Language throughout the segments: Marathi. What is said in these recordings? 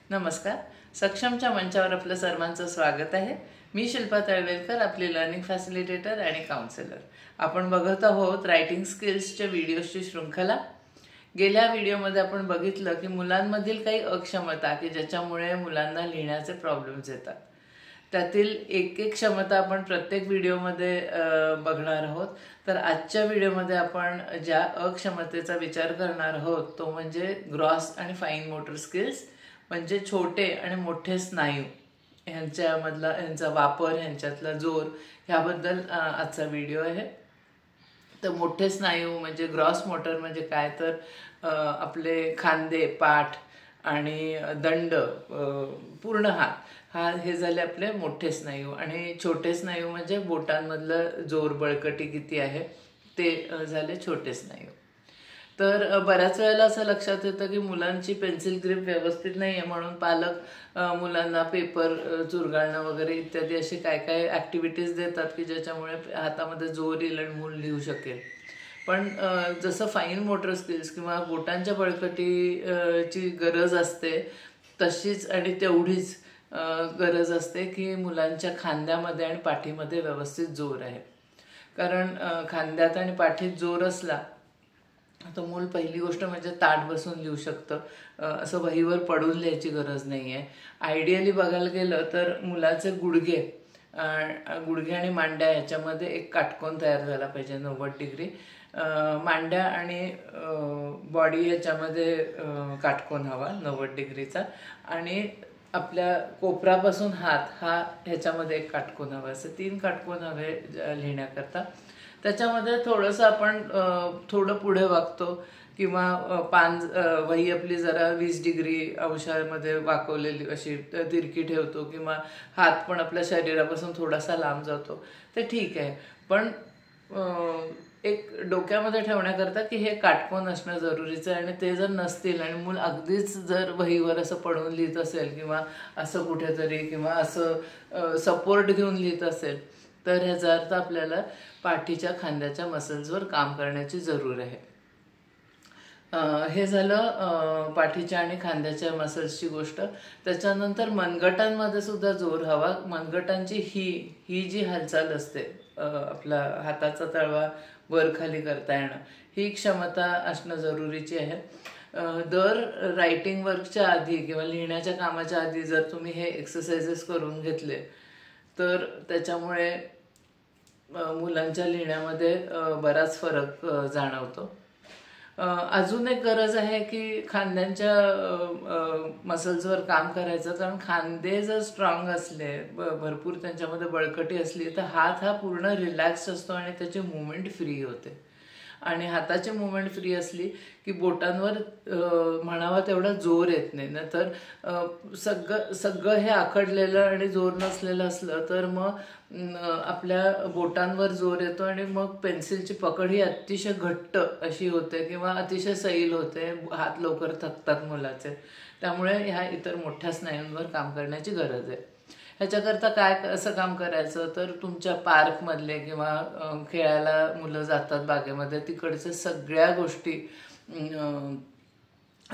नमस्कार. सक्षमच्या मंचावर आपलं सर्वांचं स्वागत आहे. मी शिल्पा तळवेलकर, आपली लर्निंग फॅसिलिटेटर आणि काउन्सिलर. आपण बघत आहोत रायटिंग स्किल्सच्या व्हिडिओजची शृंखला. गेल्या व्हिडिओमध्ये आपण बघितलं की मुलांमधील काही अक्षमता की ज्याच्यामुळे मुलांना लिहिण्याचे प्रॉब्लेम्स येतात. त्यातील एक एक क्षमता आपण प्रत्येक व्हिडिओमध्ये बघणार आहोत. तर आजच्या व्हिडिओमध्ये आपण ज्या अक्षमतेचा विचार करणार आहोत तो म्हणजे ग्रॉस आणि फाईन मोटर स्किल्स, म्हणजे छोटे आणि मोठे स्नायू यांचा वापर, यांच्यातला जोर, ह्याबद्दल आजचा व्हिडिओ आहे. तर मोठे स्नायू म्हणजे ग्रॉस मोटर म्हणजे काय, तर आपले खांदे, पाठ आणि दंड, पूर्ण हात, हे झाले आपले मोठे स्नायू. आणि छोटे स्नायू म्हणजे बोटांमधलं जोर, बळकटी किती आहे ते झाले छोटे स्नायू. तर बऱ्याच वेळेला असं लक्षात येतं की मुलांची पेन्सिल ग्रिप व्यवस्थित नाही आहे, म्हणून पालक मुलांना पेपर चुरगाळणं वगैरे इत्यादी असे काय काय ॲक्टिव्हिटीज देतात की ज्याच्यामुळे हातामध्ये जोर येईल आणि मूल लिहू शकेल. पण जसं फाईन मोटर स्किल्स किंवा बोटांच्या बळकटीची गरज असते तशीच आणि तेवढीच गरज असते की मुलांच्या खांद्यामध्ये आणि पाठीमध्ये व्यवस्थित जोर आहे. कारण खांद्यात आणि पाठीत जोर असला तर मूल पहिली गोष्ट म्हणजे ताठ बसून लिहू शकतं. असं वहीवर पडून लिहायची गरज नाही आहे. आयडियली बघायला गेलं तर मुलाचे गुडघे आणि मांड्या ह्याच्यामध्ये एक काटकोन तयार झाला पाहिजे 90 डिग्री. मांड्या आणि बॉडी ह्याच्यामध्ये काटकोन हवा 90 डिग्रीचा. आणि आपल्या कोपरापासून हात ह्याच्यामध्ये एक काटकोन हवा. असे 3 काटकोन हवे लिहिण्याकरता. त्याच्यामध्ये थोडंसं आपण थोडं पुढे वागतो किंवा वही आपली जरा 20 डिग्री अंशामध्ये वाकवलेली अशी तिरकी ठेवतो किंवा हात पण आपल्या शरीरापासून थोडासा लांब जातो, ते ठीक आहे. पण एक डोक्यामध्ये ठेवण्याकरता की हे काटकोन असणं जरुरीचं आहे. आणि ते जर नसतील आणि मूल अगदीच जर वहीवर असं पडून लिहित असेल किंवा असं कुठेतरी किंवा असं सपोर्ट घेऊन लिहित असेल तर ह्याचा अर्थ आपल्याला पाठीच्या खांद्याच्या मसल्सवर काम करण्याची जरूर आहे. हे झालं पाठीच्या आणि खांद्याच्या मसल्सची गोष्ट. त्याच्यानंतर मनगटांमध्ये सुद्धा जोर हवा. मनगटांची ही जी हालचाल असते, आपला हाताचा तळवा वर खाली करता येणं, ही क्षमता असणं जरुरीची आहे. दर रायटिंग वर्कच्या आधी किंवा लिहिण्याच्या कामाच्या आधी जर तुम्ही हे एक्सरसाइजेस करून घेतले तर त्याच्यामुळे मुलांच्या लिहिण्यामध्ये बराच फरक जाणवतो. अजून एक गरज आहे की खांद्यांच्या मसल्सवर काम करायचं. कारण खांदे जर स्ट्रॉंग असले, भरपूर त्यांच्यामध्ये बळकटी असली, तर हात हा पूर्ण रिलॅक्स असतो आणि त्याची मूवमेंट फ्री होते. आणि हाताची मूवमेंट फ्री असली की बोटांवर म्हणावा तेवढा जोर येत नाही. तर सगळं हे आखडलेलं आणि जोर नसलेलं असलं तर मग आपल्या बोटांवर जोर येतो आणि मग पेन्सिलची पकड ही अतिशय घट्ट अशी होते किंवा अतिशय सैल होते. हात लवकर थकतात मुलाचे. त्यामुळे ह्या इतर मोठ्या स्नायूंवर काम करण्याची गरज आहे. ह्याच्याकरता काय कसं काम करायचं, तर तुमच्या पार्कमधले किंवा खेळायला मुलं जातात बागेमध्ये, तिकडच्या सगळ्या गोष्टी,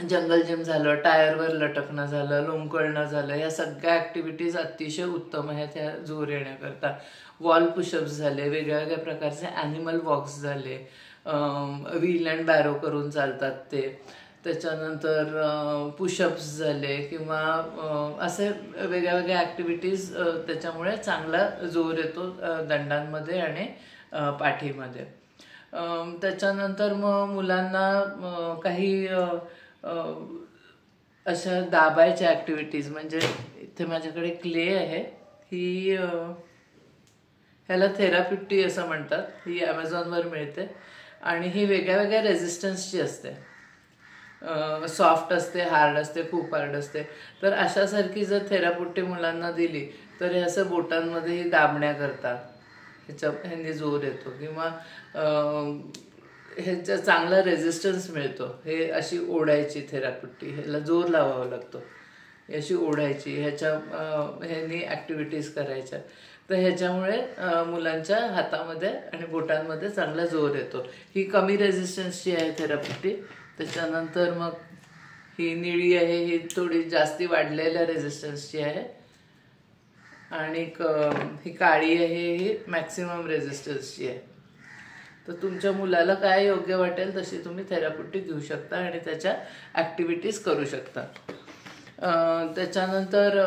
जंगल जिम झालं, टायरवर लटकणं झालं, लोंबकळणं झालं, या सगळ्या ॲक्टिव्हिटीज अतिशय उत्तम आहेत ह्या जोर येण्याकरता. वॉल पुशअप्स झाले, वेगळ्या वेगळ्या प्रकारचे ॲनिमल वॉक्स झाले, व्हील अँड बॅरो करून चालतात ते, त्याच्यानंतर पुशअप्स झाले किंवा असे वेगळ्या वेगळ्या ॲक्टिव्हिटीज, त्याच्यामुळे चांगला जोर येतो दंडांमध्ये आणि पाठीमध्ये. त्याच्यानंतर मग मुलांना काही अशा दाबायच्या ॲक्टिव्हिटीज, म्हणजे इथे माझ्याकडे क्ले आहे, ही ह्याला थेरापिटी असं म्हणतात. ही ॲमेझॉनवर मिळते आणि ही वेगळ्या वेगळ्या रेझिस्टन्सची असते. सॉफ्ट असते, हार्ड असते, खूप हार्ड असते. तर अशासारखी जर थेरापुट्टी मुलांना दिली तर हे असं बोटांमध्येही दाबण्याकरता ह्यांनी जोर येतो किंवा ह्याचा चांगला रेझिस्टन्स मिळतो. हे अशी ओढायची थेरापुट्टी, ह्याला जोर लावावा लागतो, अशी ओढायची, ह्यांनी ॲक्टिव्हिटीज करायच्या. तर ह्याच्यामुळे मुलांच्या हातामध्ये आणि बोटांमध्ये चांगला जोर येतो. ही कमी रेझिस्टन्सची आहे थेरापुट्टी. त्याच्यानंतर मग ही निळी आहे ही थोडी जास्ती वाढलेल्या रेझिस्टन्सची आहे, आणि ही काळी आहे ही मॅक्सिमम रेझिस्टन्सची आहे. तर तुमच्या मुलाला काय योग्य वाटेल तशी तुम्ही थेरापुटी घेऊ शकता आणि त्याच्या ॲक्टिव्हिटीज करू शकता. त्याच्यानंतर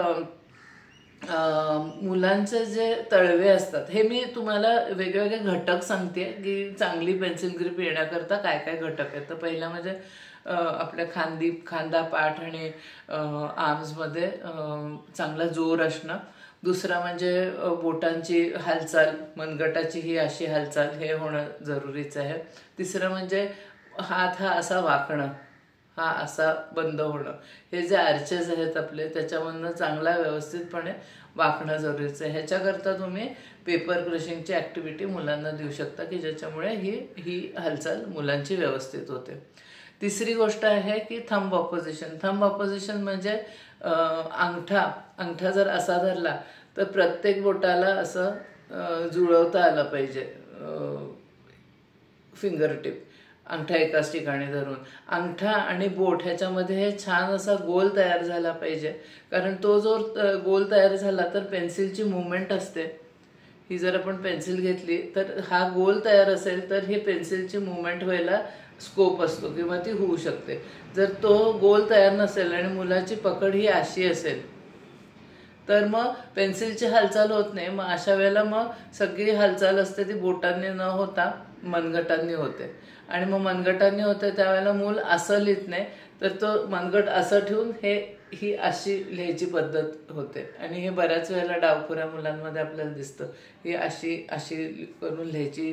मुलांचे जे तळवे असतात, हे मी तुम्हाला वेगवेगळे घटक सांगते की चांगली पेन्सिल ग्रिप येण्याकरता काय काय घटक आहेत. तर पहिला म्हणजे आपल्या खांदा, पाठ आणि आर्म्समध्ये चांगला जोर असणं. दुसरा म्हणजे बोटांची हालचाल, मनगटाची ही अशी हालचाल हे होणं जरुरीचं आहे. तिसरं म्हणजे हात हा असा वाकणं, हा असा बंद होणं. हे जे आर्चेस आहेत आपले त्याच्यामधनं चांगला व्यवस्थितपणे वाकणं जरुरीचं आहे. ह्याच्याकरता तुम्ही पेपर क्रशिंगची ॲक्टिव्हिटी मुलांना देऊ शकता की ज्याच्यामुळे ही हालचाल मुलांची व्यवस्थित होते. तिसरी गोष्ट आहे की थंब ऑपोजिशन. थंब ऑपोजिशन म्हणजे अंगठा जर असा धरला तर प्रत्येक बोटाला असं जुळवता आलं पाहिजे. फिंगर टिप अंगठा एकाच ठिकाणी धरून अंगठा आणि बोट ह्याच्यामध्ये हे छान असा गोल तयार झाला पाहिजे. कारण तो जो गोल तयार झाला तर पेन्सिलची मुवमेंट असते. ही जर आपण पेन्सिल घेतली तर हा गोल तयार असेल तर ही पेन्सिलची मुवमेंट व्हायला स्कोप असतो किंवा ती होऊ शकते. जर तो गोल तयार नसेल आणि मुलाची पकड ही अशी असेल तर मग पेन्सिलची हालचाल होत नाही. मग अशा वेळेला मग सगळी हालचाल असते ती बोटांनी न होता मनगटांनी होते, आणि मग मनगटांनी होते त्यावेळेला मूल असं लिहित नाही, तर तो मनगट असं ठेवून ही अशी लिहायची पद्धत होते. आणि हे बऱ्याच वेळेला डावखुऱ्या मुलांमध्ये आपल्याला दिसतं. ही अशी करून लिहायची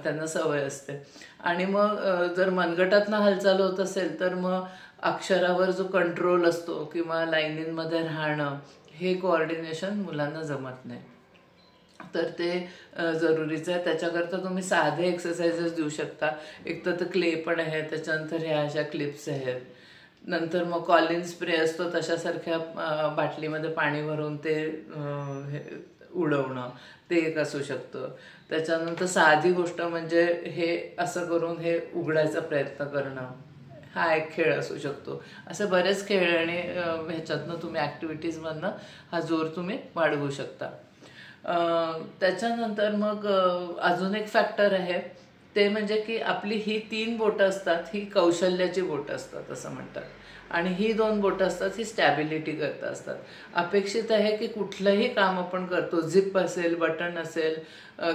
त्यांना सवय असते. आणि मग जर मनगटातनं हालचाल होत असेल तर मग अक्षरावर जो कंट्रोल असतो किंवा लाईनींमध्ये राहणं हे कोऑर्डिनेशन मुलांना जमत नाही. तर ते जरुरीचं आहे. त्याच्याकरता तुम्ही साधे एक्सरसाइजेस देऊ शकता. एक तर क्ले पण आहे, त्याच्यानंतर ह्या अशा क्लिप्स आहेत, नंतर मग कॉलिन स्प्रे असतो तशासारख्या बाटलीमध्ये पाणी भरून ते उडवणं, ते एक असू शकतं. त्याच्यानंतर साधी गोष्ट म्हणजे हे असं करून हे उघडायचा प्रयत्न करणं, हा एक खेळ असू शकतो. असे बरेच खेळ आणि ह्याच्यातनं तुम्ही ॲक्टिव्हिटीजमधनं हा जोर तुम्ही वाढवू शकता. त्याच्यानंतर मग अजून एक फॅक्टर आहे ते म्हणजे की आपली ही 3 बोटं असतात ही कौशल्याची बोटं असतात असं म्हणतात, आणि ही 2 बोटं असतात ही स्टॅबिलिटी करता असतात. अपेक्षित आहे की कुठलंही काम आपण करतो, झिप असेल, बटन असेल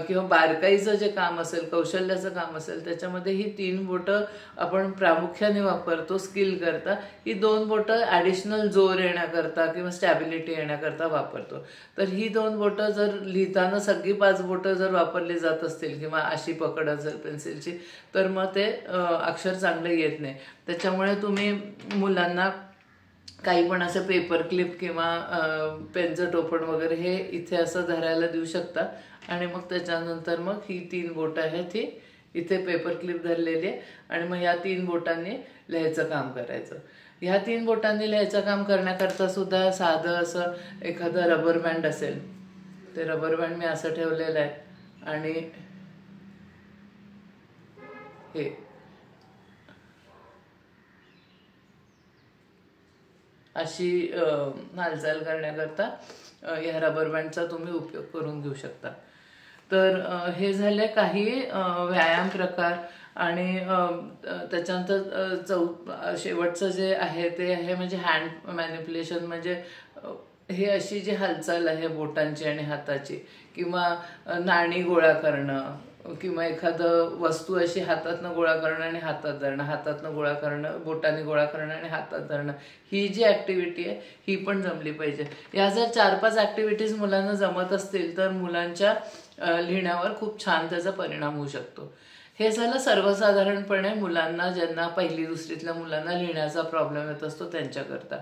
किंवा बारकाईचं जे काम असेल, कौशल्याचं काम असेल, त्याच्यामध्ये ही 3 बोटं आपण प्रामुख्याने वापरतो स्किल करता. ही 2 बोटं ॲडिशनल जोर येण्याकरता किंवा स्टॅबिलिटी येण्याकरता वापरतो. तर ही 2 बोटं जर लिहिताना सगळी 5 बोटं जर वापरली जात असतील किंवा अशी पकड असेल पेन्सिलची तर मग ते अक्षर चांगलं येत नाही. त्याच्यामुळे तुम्ही मुलांना काही पण असं पेपर क्लिप किंवा पेनचं टोपण वगैरे हे इथे असं धरायला देऊ शकता. आणि मग त्याच्यानंतर मग ही 3 बोटं आहेत ही इथे पेपर क्लिप धरलेली आहे, आणि मग ह्या 3 बोटांनी लिहायचं काम करायचं. ह्या 3 बोटांनी लिहायचं काम करण्याकरता सुद्धा साधं असं एखादं रबर बँड असेल, ते रबर बँड मी असं ठेवलेलं आहे, आणि हे अशी हालचाल करण्याकरता ह्या रबर बँडचा तुम्ही उपयोग करून घेऊ शकता. तर हे झाले काही व्यायाम प्रकार. आणि त्याच्यानंतर शेवटचं जे आहे ते आहे म्हणजे हँड मॅनिप्युलेशन. म्हणजे हे अशी जी हालचाल आहे बोटांची आणि हाताची, किंवा नाणी गोळा करणं किंवा एखादं वस्तू अशी हातातनं गोळा करणं आणि हातात धरणं, हातातनं गोळा करणं, बोटाने गोळा करणं आणि हातात धरणं, ही जी ॲक्टिव्हिटी आहे ही पण जमली पाहिजे. या जर 4-5 ॲक्टिव्हिटीज मुलांना जमत असतील तर मुलांच्या लिहिण्यावर खूप छान त्याचा परिणाम होऊ शकतो. हे झालं सर्वसाधारणपणे मुलांना, ज्यांना 1ली-2रीतल्या मुलांना लिहिण्याचा प्रॉब्लेम येत असतो त्यांच्याकरता.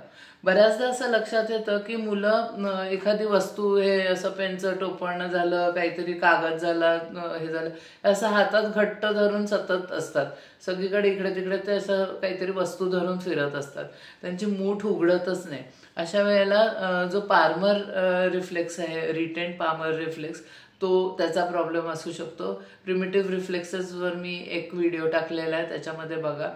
बऱ्याचदा असं लक्षात येतं की मुलं एखादी वस्तू, हे असं पेनचं टोपण झालं, काहीतरी कागद झाला, हे झालं, असं हातात घट्ट धरून सतत असतात. सगळीकडे इकडे तिकडे ते असं काहीतरी वस्तू धरून फिरत असतात, त्यांची मूठ उघडतच नाही. अशा वेळेला जो पाल्मर रिफ्लेक्स आहे, रिटेंड पाल्मर रिफ्लेक्स, तो त्याचा प्रॉब्लेम असू शकतो. प्रिमिटिव्ह रिफ्लेक्सेसवर मी एक व्हिडिओ टाकलेला आहे, त्याच्यामध्ये बघा.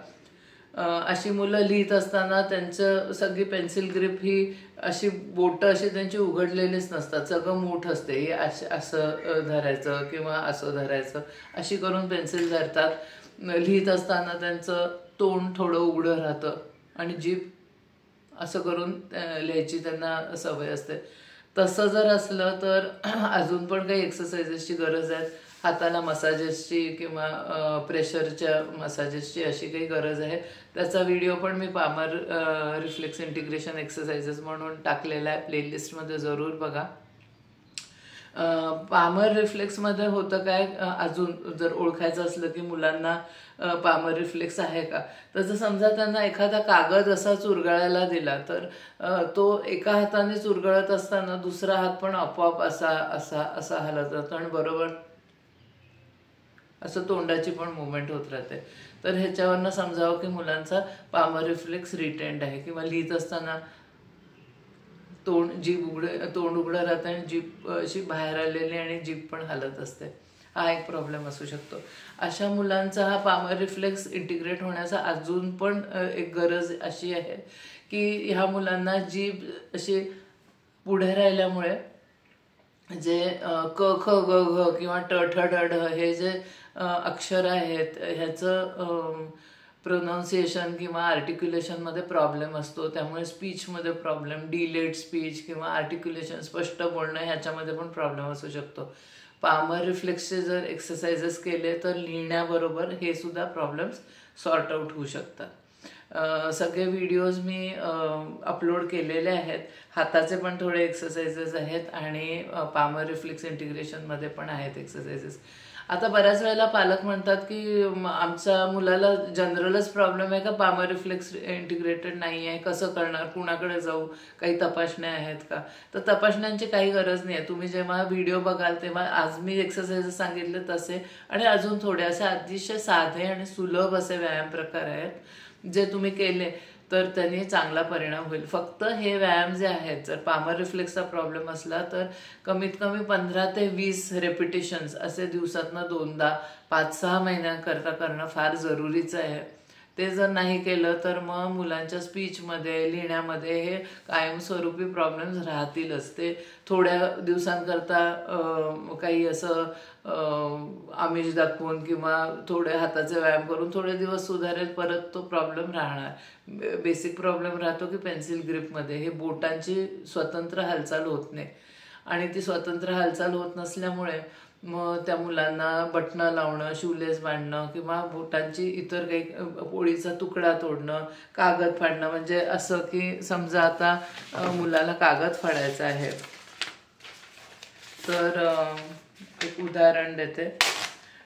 अशी मुलं लिहित असताना त्यांचं सगळी पेन्सिल ग्रिप ही अशी बोटं अशी त्यांची उघडलेलीच नसतात, सगळं मूठ असते. हे असं धरायचं किंवा असं धरायचं अशी करून पेन्सिल धरतात. लिहित असताना त्यांचं तोंड थोडं उघडं राहतं आणि जीभ असं करून लिहायची त्यांना सवय असते. तसं जर असलं तर अजून पण काही एक्सरसाइजेसची गरज आहे. हाताला मसाजेसची किंवा प्रेशरच्या मसाजेसची अशी काही गरज आहे. त्याचा व्हिडिओ पण मी पामर रिफ्लेक्स इंटिग्रेशन एक्सरसाइजेस म्हणून टाकलेला आहे, प्लेलिस्टमध्ये जरूर बघा. पामर रिफ्लेक्समध्ये होतं काय, अजून जर ओळखायचं असलं की मुलांना पामर रिफ्लेक्स आहे का, तर जर समजा त्यांना एखादा कागद असा चुरगळायला दिला तर तो एका हाताने चुरगळत असताना दुसरा हात पण आपोआप असा असा असा हलत जातो आणि बरोबर असं तोंडाची पण मुवमेंट होत राहते. तर ह्याच्यावरनं समजावं की मुलांचा पामर रिफ्लेक्स रिटेंड आहे. किंवा लिहित असताना तोंड उघडं राहतं आणि जीभ अशी बाहेर आलेली आणि जीभ पण हलत असते. हा एक प्रॉब्लेम असू शकतो. अशा मुलांचा हा पामर रिफ्लेक्स इंटिग्रेट होण्याचा अजून पण एक गरज अशी आहे की ह्या मुलांना जीभ अशी पुढे राहिल्यामुळे जे क ख ग घ किंवा ट ठ ड ढ हे जे अक्षर आहेत ह्याचं प्रोनाऊन्सिएशन किंवा आर्टिक्युलेशनमध्ये प्रॉब्लेम असतो. त्यामुळे स्पीचमध्ये प्रॉब्लेम, डिलेड स्पीच किंवा आर्टिक्युलेशन स्पष्ट बोलणं ह्याच्यामध्ये पण प्रॉब्लेम असू शकतो. पामर रिफ्लेक्सचे जर एक्सरसाइजेस केले तर लिहिण्याबरोबर हे सुद्धा प्रॉब्लेम्स सॉर्ट आउट होऊ शकतात. सगळे व्हिडिओज मी अपलोड केलेले आहेत. हाताचे पण थोडे एक्सरसाइजेस आहेत आणि पामर रिफ्लेक्स इंटिग्रेशनमध्ये पण आहेत एक्सरसाइजेस. आता बऱ्याच वेळेला पालक म्हणतात की आमच्या मुलाला जनरलच प्रॉब्लेम आहे का, पामर रिफ्लेक्स इंटिग्रेटेड नाही आहे, कसं करणार, कुणाकडे जाऊ, काही तपासण्या आहेत का. तर तपासण्यांची काही गरज नाही आहे. तुम्ही जेव्हा व्हिडिओ बघाल तेव्हा आज मी एक्सरसाइजेस सांगितले तसे आणि अजून थोडे असे अतिशय साधे आणि सुलभ असे व्यायाम प्रकार आहेत जे तुम्ही केले तर त्यांनी चांगला परिणाम होईल. फक्त हे व्यायाम जे आहेत, जर पामर रिफ्लेक्सचा प्रॉब्लेम असला तर कमीत कमी 15 ते 20 रेपिटेशन्स असे दिवसातनं 2दा 5-6 महिन्यांकरता करणं फार जरुरीचं आहे. ते जर नाही केलं तर मग मुलांच्या स्पीचमध्ये, लिहिण्यामध्ये हे कायमस्वरूपी प्रॉब्लेम्स राहतीलच. ते थोड्या दिवसांकरता काही असं आमिष दाखवून किंवा थोडे हाताचे व्यायाम करून थोडे दिवस सुधारेल, परत तो प्रॉब्लेम राहणार. बेसिक प्रॉब्लेम राहतो की पेन्सिल ग्रिपमध्ये हे बोटांची स्वतंत्र हालचाल होत नाही आणि ती स्वतंत्र हालचाल होत नसल्यामुळे मग त्या मुलांना बटणं लावणं, शूलेस बांधणं किंवा बोटांची इतर काही पोळीचा तुकडा तोडणं, कागद फाडणं. म्हणजे असं की समजा आता मुलाला कागद फाडायचा आहे तर एक उदाहरण देते.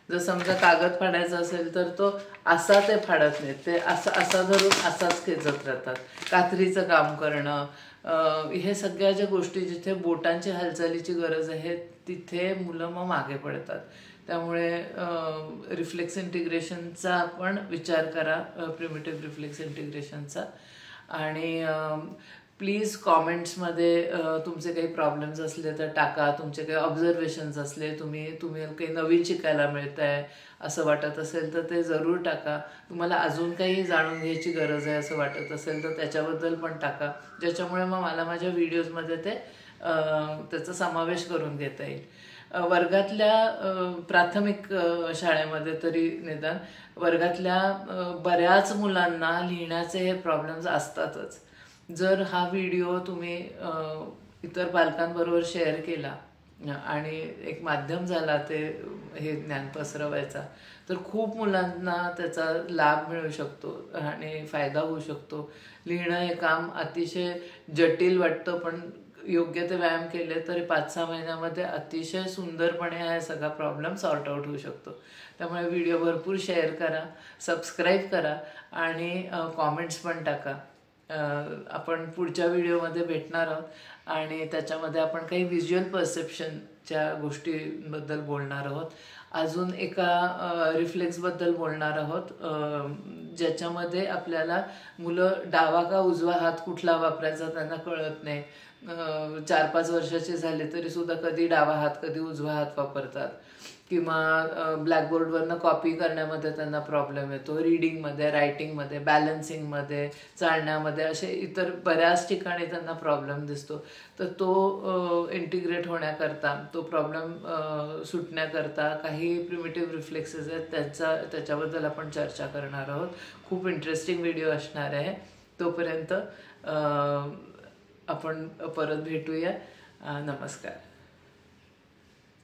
जर समजा कागद फाडायचा असेल तर तो असा ते फाडत नाही, ते असा धरून असाच खेचत राहतात. कात्रीचं काम करणं, हे सगळ्या ज्या गोष्टी जिथे बोटांची हालचालीची गरज आहे तिथे मुलं मग मागे पडतात. त्यामुळे रिफ्लेक्स इंटिग्रेशनचा पण विचार करा, प्रिमिटिव्ह रिफ्लेक्स इंटिग्रेशनचा. आणि प्लीज कॉमेंट्समध्ये तुमचे काही प्रॉब्लेम्स असले तर टाका. तुमचे काही ऑब्झर्वेशन्स असले, तुम्ही काही नवीन शिकायला मिळत आहे असं वाटत असेल तर ते जरूर टाका. तुम्हाला अजून काही जाणून घ्यायची गरज आहे असं वाटत असेल तर त्याच्याबद्दल पण टाका, ज्याच्यामुळे मग मला माझ्या व्हिडिओजमध्ये त्याचा समावेश करून घेता येईल. वर्गातल्या प्राथमिक शाळेमध्ये तरी निदान वर्गातल्या बऱ्याच मुलांना लिहिण्याचे हे प्रॉब्लेम्स असतातच. जर हा व्हिडिओ तुम्ही इतर पालकांबरोबर शेअर केला आणि एक माध्यम झाला ते हे ज्ञान पसरवायचा तर खूप मुलांना त्याचा लाभ मिळू शकतो आणि फायदा होऊ शकतो. लिहिणं हे काम अतिशय जटिल वाटतं, पण योग्य ते व्यायाम केले तरी 5-6 महिन्यामध्ये अतिशय सुंदरपणे हा सगळा प्रॉब्लेम सॉर्ट आउट होऊ शकतो. त्यामुळे व्हिडिओ भरपूर शेअर करा, सबस्क्राईब करा आणि कॉमेंट्स पण टाका. आपण पुढच्या व्हिडिओमध्ये भेटणार आहोत आणि त्याच्यामध्ये आपण काही व्हिज्युअल परसेप्शनच्या गोष्टींबद्दल बोलणार आहोत. अजून एका रिफ्लेक्सबद्दल बोलणार आहोत ज्याच्यामध्ये आपल्याला मुलं डावा का उजवा हात कुठला वापरायचा त्यांना कळत नाही. 4-5 वर्षाचे झाले तरी सुद्धा कधी डावा हात कधी उजवा हात वापरतात किंवा ब्लॅकबोर्डवरनं कॉपी करण्यामध्ये त्यांना प्रॉब्लेम येतो, रीडिंगमध्ये, रायटिंगमध्ये, बॅलन्सिंगमध्ये, चालण्यामध्ये, असे इतर बऱ्याच ठिकाणी त्यांना प्रॉब्लेम दिसतो. तर तो इंटिग्रेट होण्याकरता, तो प्रॉब्लेम सुटण्याकरता काही प्रिमिटिव्ह रिफ्लेक्सेस आहेत, त्याच्याबद्दल आपण चर्चा करणार आहोत. खूप इंटरेस्टिंग व्हिडिओ असणार आहे. तोपर्यंत आपण परत भेटूया. नमस्कार.